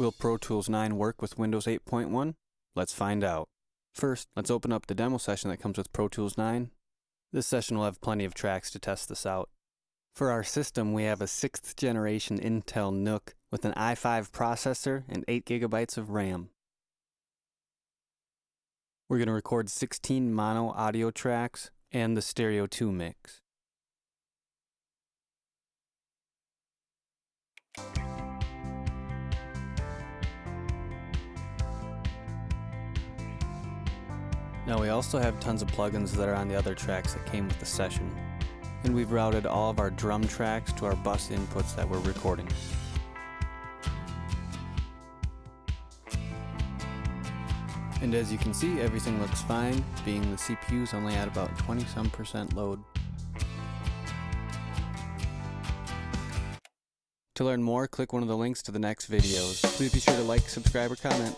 Will Pro Tools 9 work with Windows 8.1? Let's find out. First, let's open up the demo session that comes with Pro Tools 9. This session will have plenty of tracks to test this out. For our system, we have a 6th generation Intel NUC with an i5 processor and 8 GB of RAM. We're going to record 16 mono audio tracks and the stereo 2 mix. Now we also have tons of plugins that are on the other tracks that came with the session. And we've routed all of our drum tracks to our bus inputs that we're recording. And as you can see, everything looks fine, being the CPU's only at about 20% load. To learn more, click one of the links to the next videos. Please be sure to like, subscribe, or comment.